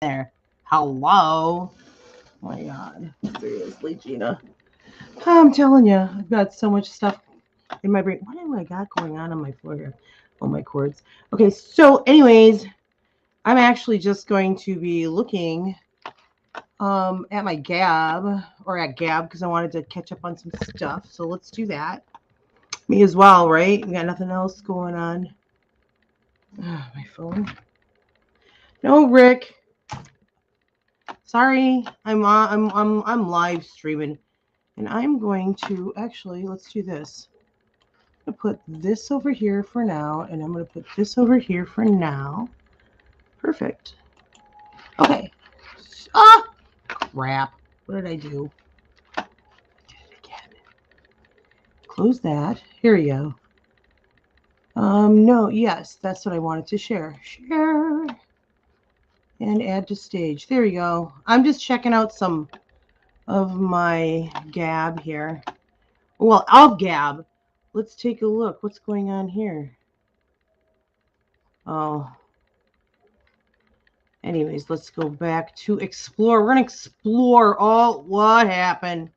there. Hello. Oh my God. Seriously, Gina. I'm telling you, I've got so much stuff in my brain. What do I got going on my floor here? Oh, my cords. Okay, so anyways, I'm actually just going to be looking at my Gab or at Gab because I wanted to catch up on some stuff. So let's do that. Me as well, right? We got nothing else going on. My phone. No, Rick. Sorry, I'm live streaming, and I'm going to actually let's do this. I'm gonna put this over here for now, and I'm gonna put this over here for now. Perfect. Okay. Ah, crap. What did I do? I did it again. Close that. Here we go. No, yes, that's what I wanted to share. Share and add to stage. There we go. I'm just checking out some of my Gab here. Well, of Gab. Let's take a look. What's going on here? Oh. Anyways, let's go back to explore. We're going to explore all what happened.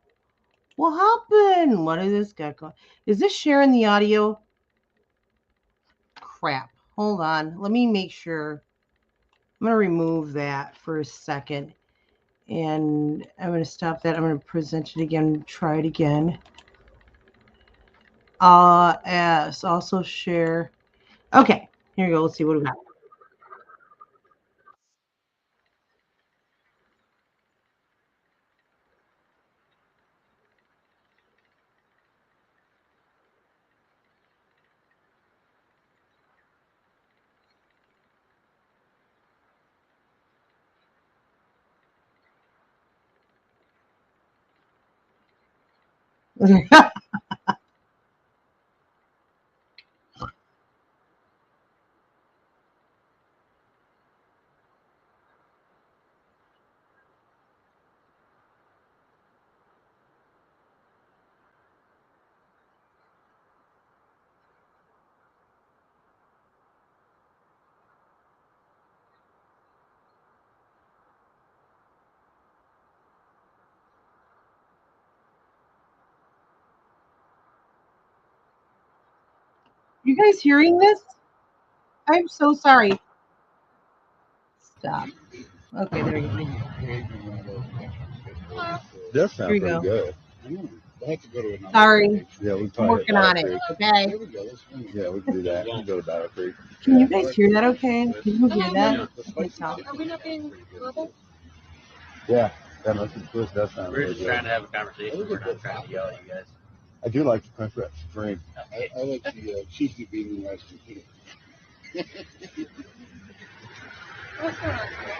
What happened? What is this guy going? Is this sharing the audio? Crap. Hold on. Let me make sure. I'm going to remove that for a second. And I'm going to stop that. I'm going to present it again. Try it again. Yes. Also share. Okay. Here we go. Let's see what we got. You guys hearing this? I'm so sorry. Stop. Okay, there you go. That Here we sounds pretty go. good. I have to go to another Sorry. Yeah, we I'm working on it. Okay. Yeah, we can do that. We can go to Battle Creek. Can you guys hear that okay? Can you hear that? Are we not being verbal? Yeah, that must be good. That sounds We're really just good. trying to have a conversation. We're not trying to yell at you guys. I do like the French press drink. I like the cheesy bean rice and peanut.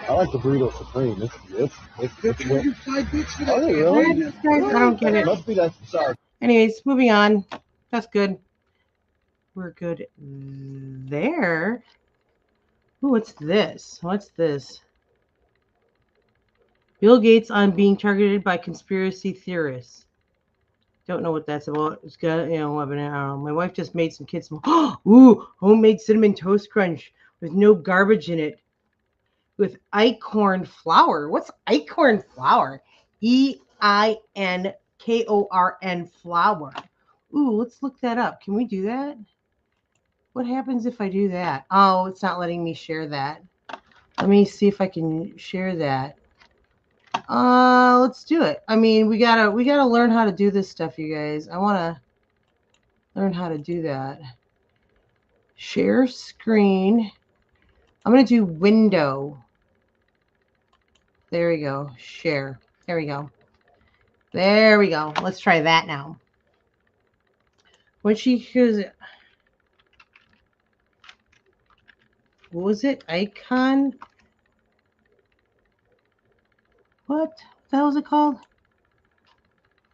I like the burrito supreme. It's what you side dish for that. Oh, really? Guys, I don't get it. Must be that sauce. Anyways, moving on. That's good. We're good there. Ooh, what's this? What's this? Bill Gates on being targeted by conspiracy theorists. Don't know what that's about. It's got, I don't know. My wife just made some kids. Ooh, homemade cinnamon toast crunch with no garbage in it. With Eikorn flour. What's Eikorn flour? EINKORN flour. Ooh, let's look that up. Can we do that? What happens if I do that? Oh, it's not letting me share that. Let me see if I can share that. Let's do it. I mean, we gotta learn how to do this stuff, you guys. I wanna learn how to do that. Share screen. I'm gonna do window. There we go. Share. There we go. There we go. Let's try that now. When she hears it, what was it? Icon? What the hell is it called?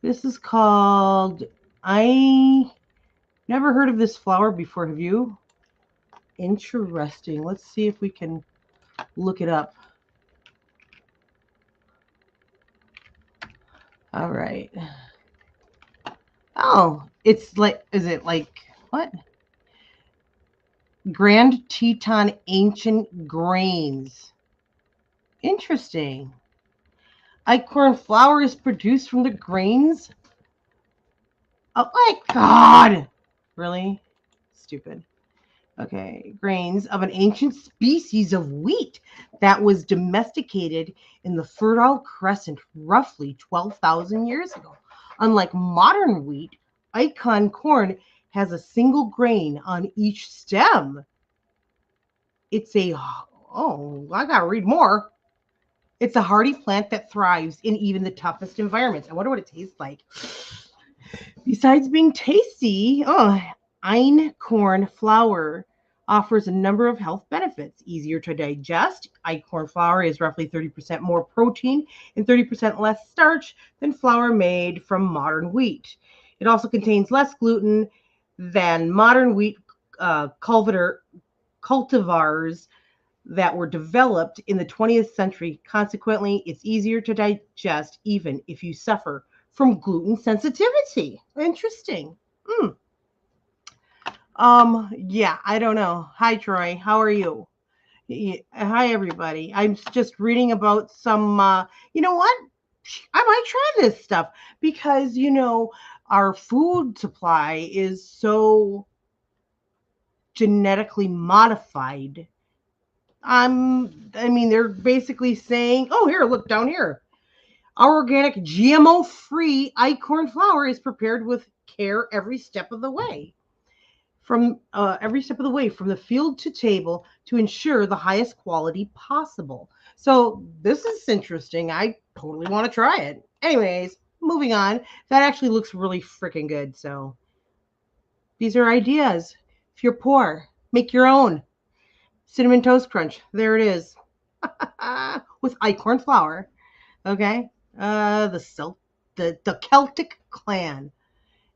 This is called, I never heard of this flower before. Have you? Interesting. Let's see if we can look it up. All right. Oh, it's like, is it like, what? Grand Teton Ancient Grains. Interesting. Acorn flour is produced from the grains. Oh my god! Really? Stupid. Okay, grains of an ancient species of wheat that was domesticated in the Fertile Crescent roughly 12,000 years ago. Unlike modern wheat, icon corn has a single grain on each stem. It's a, oh, I gotta read more. It's a hardy plant that thrives in even the toughest environments. I wonder what it tastes like. Besides being tasty, einkorn flour offers a number of health benefits. Easier to digest. Einkorn flour is roughly 30% more protein and 30% less starch than flour made from modern wheat. It also contains less gluten than modern wheat cultivars that were developed in the 20th century. Consequently, it's easier to digest even if you suffer from gluten sensitivity. Interesting. Mm. Yeah, I don't know. Hi, Troy. How are you? Hi, everybody. I'm just reading about some, you know what? I might try this stuff because, our food supply is so genetically modified. I mean, they're basically saying, oh, here, look down here. Our organic GMO free acorn flour is prepared with care every step of the way. From every step of the way, from the field to table, to ensure the highest quality possible. So this is interesting. I totally want to try it. Anyways, moving on. That actually looks really freaking good. So these are ideas. If you're poor, make your own. Cinnamon Toast Crunch. There it is. With acorn flour. Okay. The Celtic clan.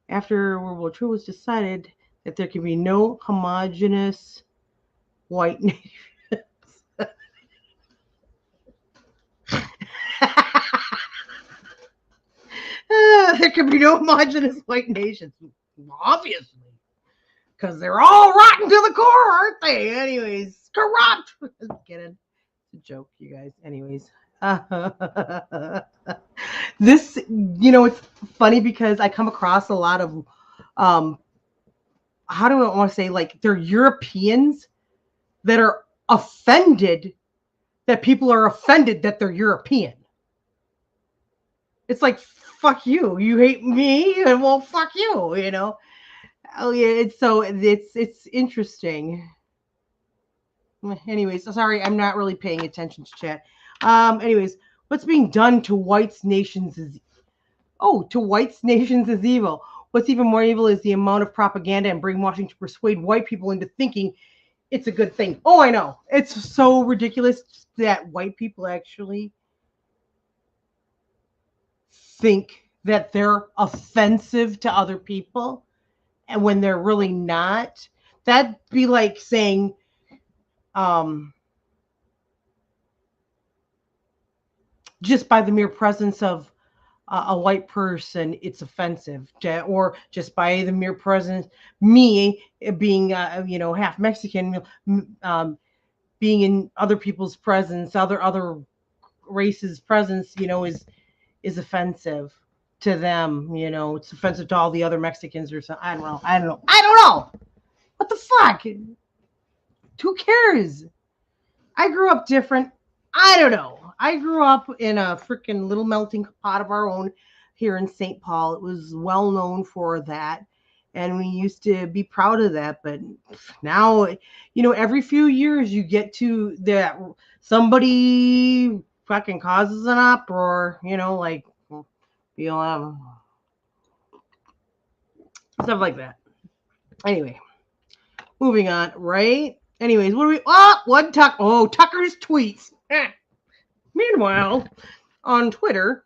After World War II was decided that there can be no homogeneous white nations. There can be no homogeneous white nations. Obviously. Because they're all rotten to the core, aren't they? Anyways, corrupt. Just kidding. It's a joke, you guys. Anyways. This, it's funny because I come across a lot of, how do I want to say, like, they're Europeans that are offended that people are offended that they're European. It's like, fuck you. You hate me, and well, fuck you. Oh yeah, it's interesting. Anyways, sorry, I'm not really paying attention to chat. Anyways, what's being done to whites nations is whites nations is evil. What's even more evil is the amount of propaganda and brainwashing to persuade white people into thinking it's a good thing. Oh, I know. It's so ridiculous that white people actually think that they're offensive to other people and when they're really not. That'd be like saying, um, just by the mere presence of a white person, it's offensive, or just by the mere presence, me being, half Mexican, being in other people's presence, other races' presence, is offensive to them. It's offensive to all the other Mexicans or something. I don't know. What the fuck? Who cares? I grew up different. I don't know. I grew up in a freaking little melting pot of our own here in St. Paul. It was well known for that. And we used to be proud of that. But now, every few years you get to that somebody fucking causes an uproar, like, stuff like that. Anyway, moving on, right? Anyways, what do we? Tucker's tweets. Meanwhile, on Twitter,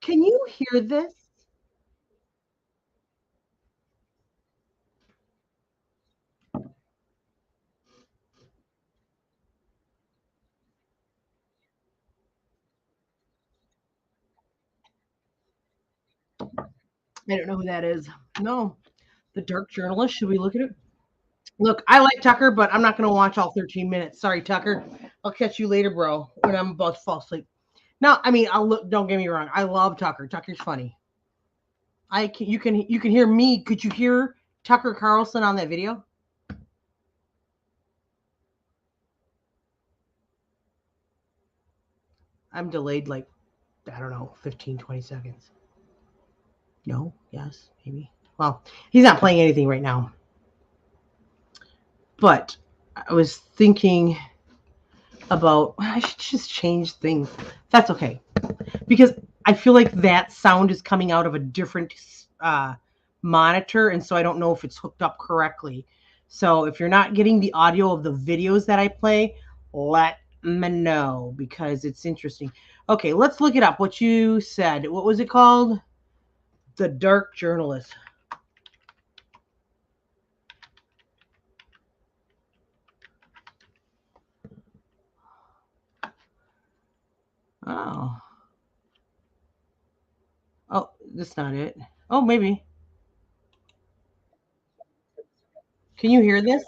can you hear this? I don't know who that is. No, the Dark Journalist. Should we look at it? Look, I like Tucker, but I'm not going to watch all 13 minutes. Sorry, Tucker. I'll catch you later, bro, when I'm about to fall asleep. No, I mean, I'll look. Don't get me wrong. I love Tucker. Tucker's funny. You can hear me. Could you hear Tucker Carlson on that video? I'm delayed like, I don't know, 15, 20 seconds. No, yes, maybe. Well, he's not playing anything right now. But I was thinking about, I should just change things. That's okay. Because I feel like that sound is coming out of a different monitor. And so I don't know if it's hooked up correctly. So if you're not getting the audio of the videos that I play, let me know because it's interesting. Okay, let's look it up. What you said. What was it called? The Dark Journalist. Oh. Oh, that's not it. Oh, maybe. Can you hear this?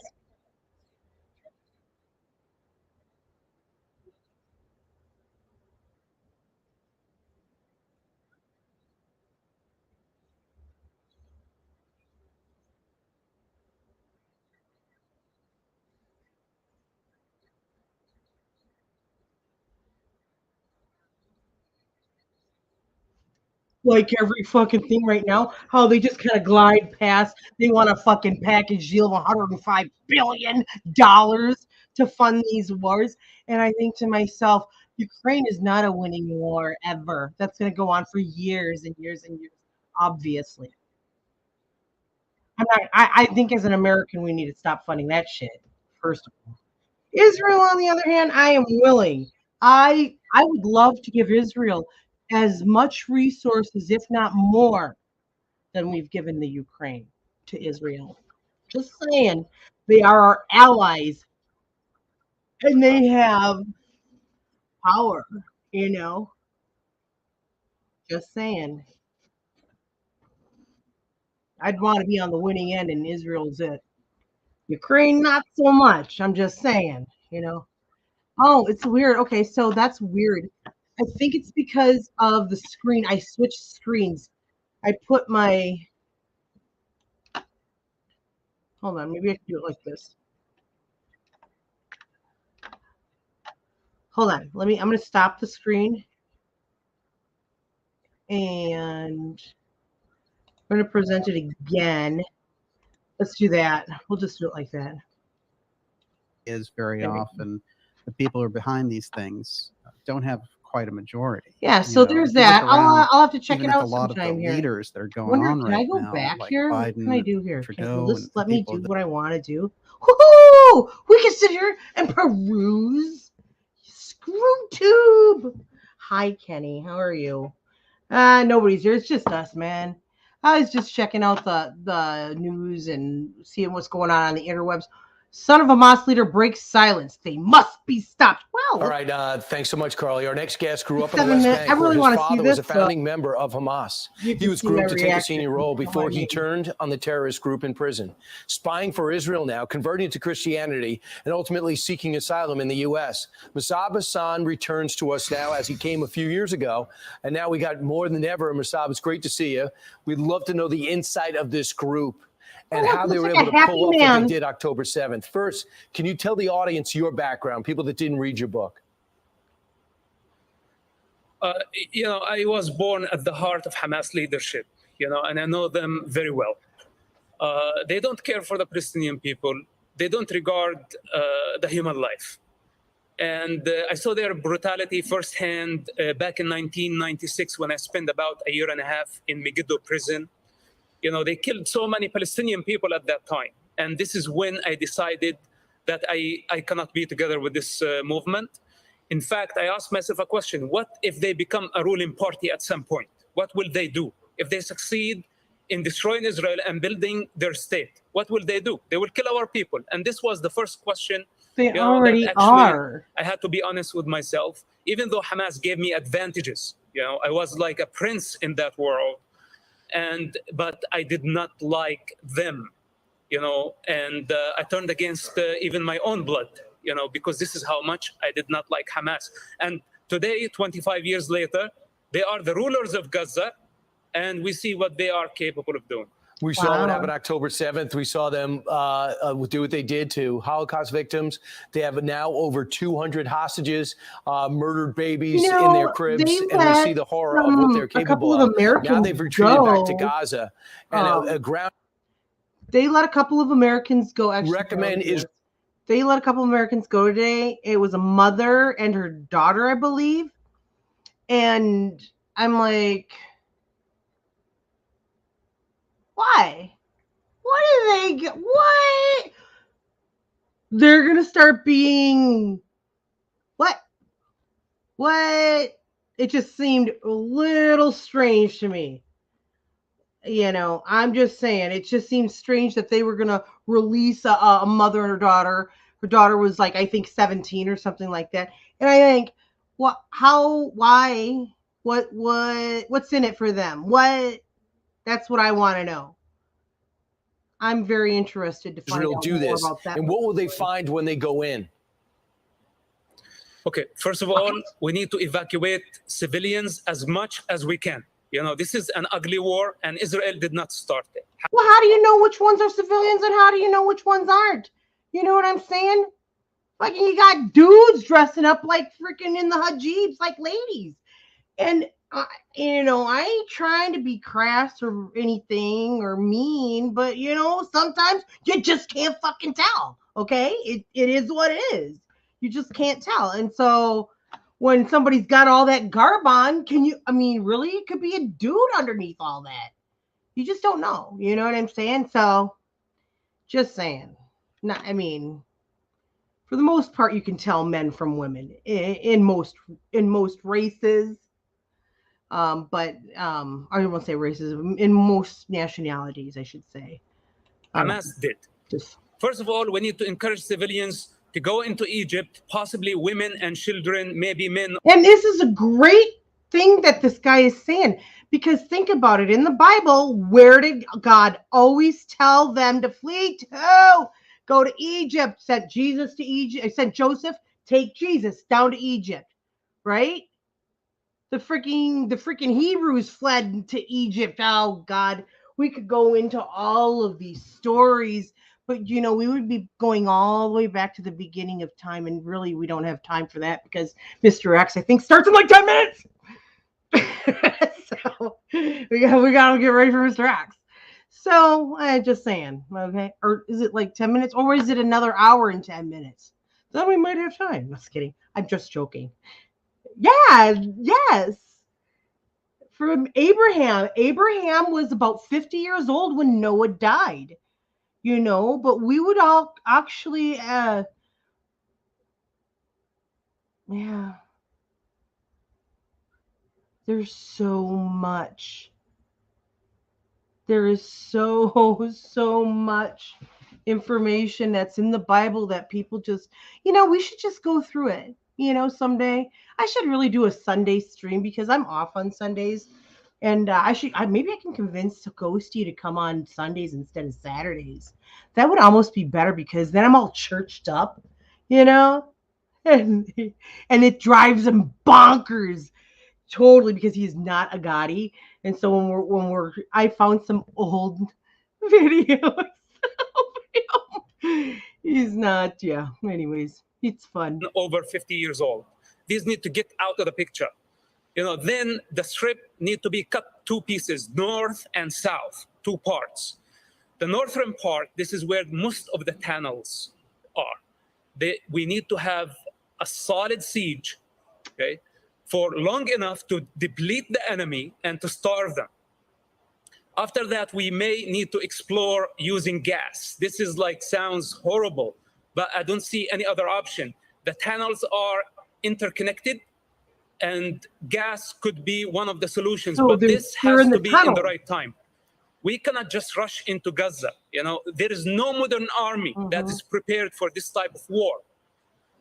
Like every fucking thing right now, how they just kind of glide past. They want a fucking package deal of $105 billion to fund these wars. And I think to myself, Ukraine is not a winning war ever. That's going to go on for years and years and years, obviously. I think as an American, we need to stop funding that shit, first of all. Israel, on the other hand, I am willing. I would love to give Israel as much resources, if not more, than we've given the Ukraine to Israel. Just saying, they are our allies and they have power, you know. Just saying. I'd want to be on the winning end and Israel's it. Ukraine, not so much. I'm just saying, you know. Oh, it's weird. Okay, so that's weird. I think it's because of the screen. I switched screens. I put my, hold on, maybe I can do it like this. Hold on, I'm going to stop the screen and I'm going to present it again. Let's do that. We'll just do it like that. Is very often the people who are behind these things don't have quite a majority. Yeah, so there's that. I'll have to check it out a lot sometime of the here. leaders that are going on right now. Can I go back like here? Biden, What can I do here? Trudeau, Just let me do that, what I want to do. Woohoo! We can sit here and peruse ScrewTube. Hi, Kenny. How are you? Nobody's here. It's just us, man. I was just checking out the news and seeing what's going on the interwebs. Son of a Hamas leader breaks silence. They must be stopped. Well, all right. Thanks so much, Carly. Our next guest grew up in the West Bank, I really where his want to see father this, was a founding member of Hamas. He was groomed to take a senior role before he turned on the terrorist group in prison, spying for Israel now, converting to Christianity, and ultimately seeking asylum in the U.S. Musab Hassan returns to us now, as he came a few years ago, and now we got more than ever. Musab, it's great to see you. We'd love to know the insight of this group and how they were able to pull off what they did October 7th. First, can you tell the audience your background, people that didn't read your book? I was born at the heart of Hamas leadership, and I know them very well. They don't care for the Palestinian people. They don't regard the human life. And I saw their brutality firsthand back in 1996 when I spent about a year and a half in Megiddo prison. They killed so many Palestinian people at that time. And this is when I decided that I cannot be together with this movement. In fact, I asked myself a question: what if they become a ruling party at some point? What will they do? If they succeed in destroying Israel and building their state, what will they do? They will kill our people. And this was the first question. They already are. I had to be honest with myself. Even though Hamas gave me advantages, I was like a prince in that world. but I did not like them, and I turned against even my own blood, because this is how much I did not like Hamas. And today, 25 years later, they are the rulers of Gaza, and we see what they are capable of doing. We saw what happened October 7th. We saw them do what they did to Holocaust victims. They have now over 200 hostages, murdered babies in their cribs, and we see the horror of what they're capable of. Now they've retreated back to Gaza. And they let a couple of Americans go. Actually, they let a couple of Americans go today. It was a mother and her daughter, I believe. And I'm like, why? What do they get? What? They're going to start being what? It just seemed a little strange to me. I'm just saying, it just seems strange that they were going to release a mother and her daughter. Her daughter was like, I think 17 or something like that. And I think, what, how, why, what's in it for them? That's what I want to know. I'm very interested to find out more about that. And what will they find when they go in? Okay, first of all, we need to evacuate civilians as much as we can. This is an ugly war, and Israel did not start it. Well, how do you know which ones are civilians and how do you know which ones aren't? You know what I'm saying? Like, you got dudes dressing up like freaking in the hijabs, like ladies. And, I ain't trying to be crass or anything or mean, but, sometimes you just can't fucking tell, okay? It is what it is. You just can't tell. And so when somebody's got all that garb on, really? It could be a dude underneath all that. You just don't know. You know what I'm saying? So, just saying. For the most part, you can tell men from women in most races. But I don't want to say racism, in most nationalities, I should say. Hamas did. First of all, we need to encourage civilians to go into Egypt, possibly women and children, maybe men. And this is a great thing that this guy is saying, because think about it. In the Bible, where did God always tell them to flee to? Go to Egypt. Sent Jesus to Egypt. Sent Joseph, take Jesus down to Egypt, right? The freaking Hebrews fled to Egypt. Oh God, we could go into all of these stories, but we would be going all the way back to the beginning of time, and really we don't have time for that because Mr. X, I think, starts in like 10 minutes. So we gotta get ready for Mr. X. So I'm just saying, okay, or is it like 10 minutes, or is it another hour and 10 minutes? Then we might have time. Just kidding. I'm just joking. Yeah, yes. From Abraham was about 50 years old when Noah died, but we would all actually, yeah. There's so much. There is so much information that's in the Bible that people just, we should just go through it. Someday I should really do a Sunday stream because I'm off on Sundays, and maybe I can convince Ghosty to come on Sundays instead of Saturdays. That would almost be better because then I'm all churched up, and it drives him bonkers totally because he's not a Gotti. And so when I found some old videos. He's not, yeah. Anyways. It's fun. Over 50 years old. These need to get out of the picture. Then the strip need to be cut two pieces, north and south, two parts. The northern part, this is where most of the tunnels are. We need to have a solid siege, okay, for long enough to deplete the enemy and to starve them. After that, we may need to explore using gas. This is sounds horrible, but I don't see any other option. The tunnels are interconnected, and gas could be one of the solutions, but this has to be in the right time. We cannot just rush into Gaza. There is no modern army that is prepared for this type of war.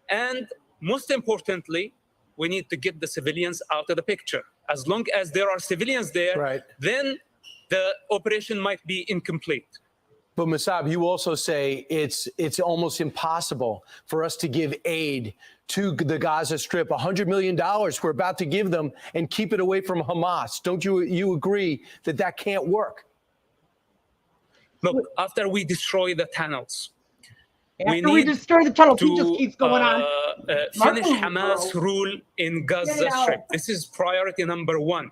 And most importantly, we need to get the civilians out of the picture. As long as there are civilians there, then the operation might be incomplete. But Mossab, you also say it's almost impossible for us to give aid to the Gaza Strip. $100 million we're about to give them and keep it away from Hamas. Don't you agree that that can't work? Look, after we destroy the tunnels, After we destroy the tunnels, he just to keeps going on. finish Martin, Hamas bro. rule in Get Gaza it Strip. out. This is priority number one.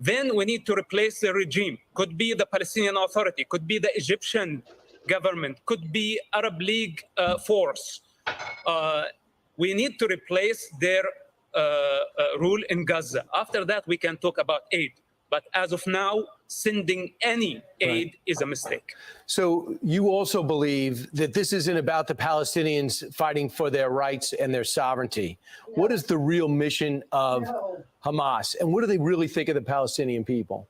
Then we need to replace the regime. Could be the Palestinian Authority, could be the Egyptian government, could be Arab League force. We need to replace their rule in Gaza. After that, we can talk about aid. But as of now, sending any aid is a mistake. So you also believe that this isn't about the Palestinians fighting for their rights and their sovereignty. What is the real mission of Hamas? And what do they really think of the Palestinian people?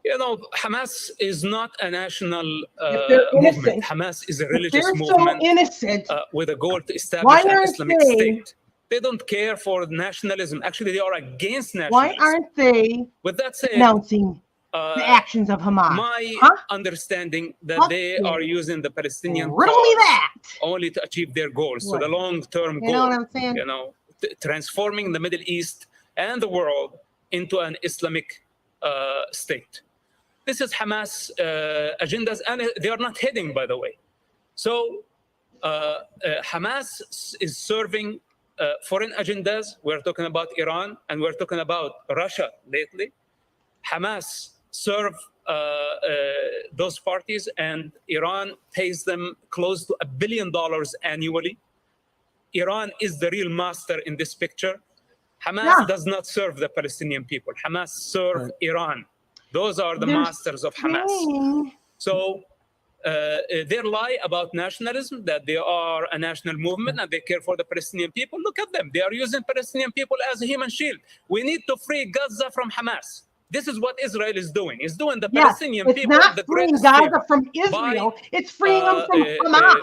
You know, Hamas is not a national they're movement. innocent, Hamas is a If religious they're movement so innocent, with a goal to Why establish an aren't Islamic they- state. They don't care for nationalism. Actually, they are against why nationalism. aren't they With that said, announcing the actions of Hamas? my Huh? understanding that What they the- are using the Palestinian Riddle me cause that. only to achieve their goals. So What? the long-term You know goal, what I'm saying? you know, transforming the Middle East and the world into an Islamic state. This is Hamas agendas, and they are not hidden, by the way. So Hamas is serving foreign agendas. We're talking about Iran, and we're talking about Russia lately. Hamas serve those parties, and Iran pays them close to $1 billion annually. Iran is the real master in this picture. Hamas does not serve the Palestinian people. Hamas serve Iran. Those are the masters of Hamas. saying- So their lie about nationalism, that they are a national movement and they care for the Palestinian people, look at them. They are using Palestinian people as a human shield. We need to free Gaza from Hamas. This is what Israel is doing. It's doing the Yes, Palestinian it's people not the freeing greatest Gaza favor from Israel. by, It's freeing them from Hamas.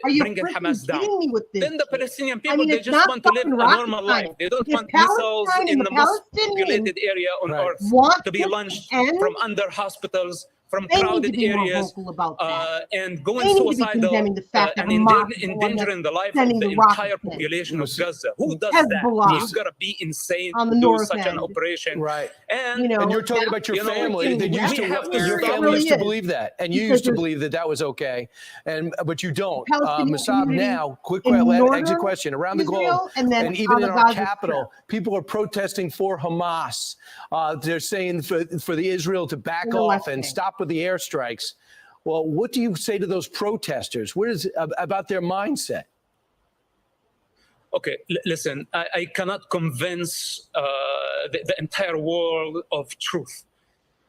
Are you bringing freaking Hamas down. kidding me with this? Then the shit? Palestinian people, they it's just not want to live fucking a rocket normal science. life. They don't If want missiles Palestine in and the the most Palestinians populated area on earth want to be this to launched end, from under hospitals, from they need to crowded be more areas, vocal about that. and going They need to be suicidal condemning the fact that and Hamas is the one endangering the life of sending the the rockets entire in. population of Gaza. Who does Hezbollah that? You gotta be insane on the to do north such an end. operation. Right. And You know, And you're talking about your you know, family that we used to, have to your stop- family used to Really is. believe that, and you Because used to there's- believe that that was okay, but you don't. Palestinian Mossab, community now, quick in exit northern question around the globe, Israel, and then even on in the our Gaza capital, people are protesting for Hamas. They're saying for the Israel to back In the off West and Bank. stop with the airstrikes. Well, what do you say to those protesters? What is about their mindset? Okay, listen, I cannot convince the entire world of truth.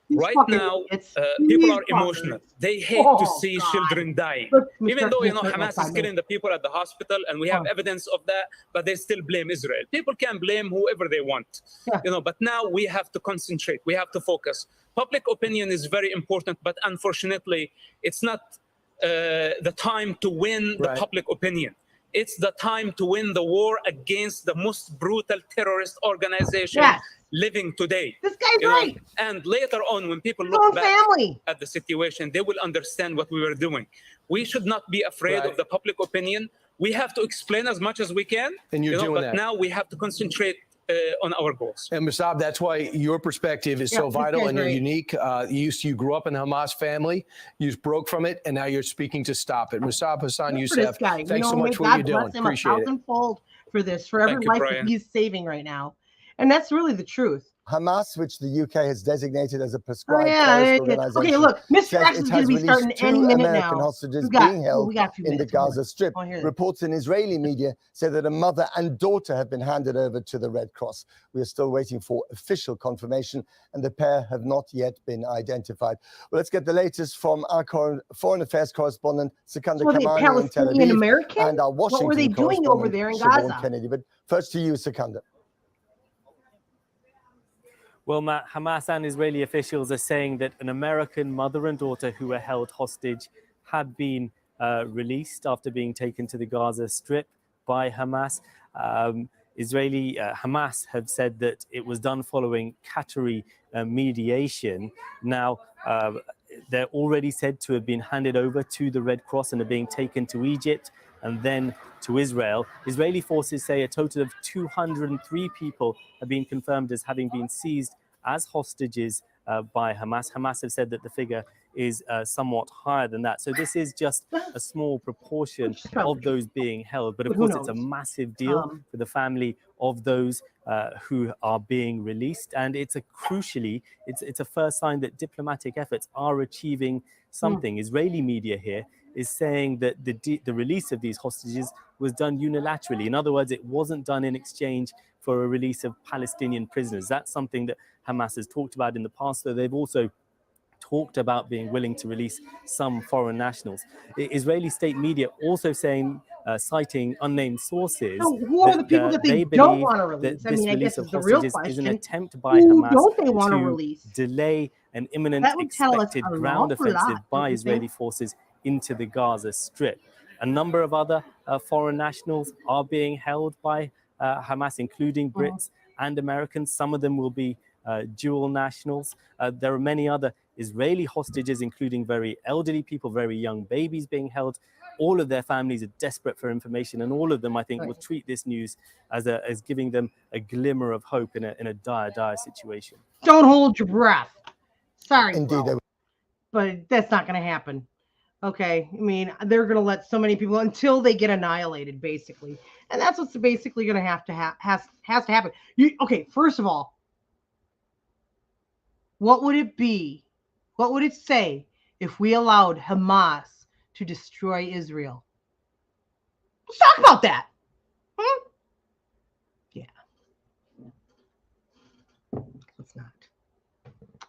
These Right fucking now, idiots. people These are emotional. fuckers. They hate to Oh, see God. children dying. Look, Even Mr. though, you know, Mr. Hamas is Simon. killing the people at the hospital and we have evidence of that, but they still blame Israel. People can blame whoever they want, Yeah. you know, but now we have to concentrate. We have to focus. Public opinion is very important, but unfortunately, it's not the time to win the Right. public opinion. It's the time to win the war against the most brutal terrorist organization Yes. living today. This guy's You know, right. and later on, when people His look own back family. at the situation, they will understand what we were doing. We should not be afraid Right. of the public opinion. We have to explain as much as we can. And you're you know, doing but that. now we have to concentrate on our goals. And Mossab, that's why your perspective is Yeah, so this vital guy's and you're right. unique. You grew up in the Hamas family, you broke from it, and now you're speaking to stop it. Mossab Hassan Good for this Youssef, guy. thanks so may much for what God you're doing. bless him Appreciate it. 1,000-fold for this, for every Thank you, life that Brian. he's saving right now. And that's really the truth. Hamas, which the UK has designated as a Oh, prescribed yeah. terrorist Okay, organization, look, Mr. said X it is going has to be released starting 2 any minute American now. hostages We got- being held we got a few in the minutes. Hold on. Gaza Strip. Oh, here it is. Reports in Israeli media say that a mother and daughter have been handed over to the Red Cross. We are still waiting for official confirmation, and the pair have not yet been identified. Well, let's get the latest from our foreign affairs correspondent, Sikander Were they Kamani in Tel Palestinian Aviv, American? and our What Washington were they doing over correspondent, there in Siobhan Gaza? Kennedy. But first to you, Sikander. Well, Matt, Hamas and Israeli officials are saying that an American mother and daughter who were held hostage have been released after being taken to the Gaza Strip by Hamas. Hamas have said that it was done following Qatari mediation. Now, they're already said to have been handed over to the Red Cross and are being taken to Egypt and then to Israel. Israeli forces say a total of 203 people have been confirmed as having been seized as hostages by Hamas. Hamas have said that the figure is somewhat higher than that. So this is just a small proportion of those being held. But of course, it's a massive deal for the family of those who are being released. And it's crucially, it's a first sign that diplomatic efforts are achieving something. Israeli media here is saying that the release of these hostages was done unilaterally. In other words, it wasn't done in exchange for a release of Palestinian prisoners. That's something that Hamas has talked about in the past, though they've also talked about being willing to release some foreign nationals. Israeli state media also saying, citing unnamed sources, so who are the people that they don't want to release? I mean, I guess is the real question. Is an attempt by who Hamas don't they want to release? delay an imminent That would tell us expected an ground awful offensive lot, by don't you Israeli think? forces into the Gaza Strip. A number of other foreign nationals are being held by Hamas, including Brits and Americans. Some of them will be dual nationals. There are many other Israeli hostages, including very elderly people, very young babies being held. All of their families are desperate for information, and all of them, I think, will treat this news as giving them a glimmer of hope in a dire situation. Don't hold your breath. Sorry, Indeed, bro, but that's not going to happen. Okay, I mean, they're going to let so many people until they get annihilated, basically, and that's what's basically going to has to happen. Okay, first of all, what would it be? What would it say if we allowed Hamas to destroy Israel? Let's talk about that. Yeah.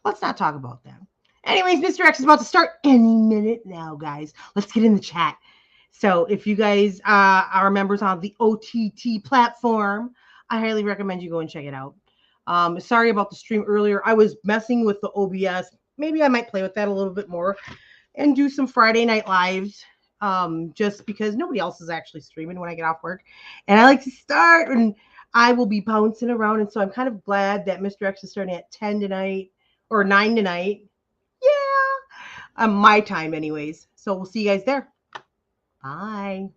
Let's not talk about that. Anyways, Mr. X is about to start any minute now, guys. Let's get in the chat. So if you guys are members on the OTT platform, I highly recommend you go and check it out. Sorry about the stream earlier. I was messing with the OBS. Maybe I might play with that a little bit more and do some Friday night lives just because nobody else is actually streaming when I get off work. And I like to start and I will be bouncing around. And so I'm kind of glad that Mr. X is starting at 10 tonight or 9 tonight. Yeah. My time anyways. So we'll see you guys there. Bye.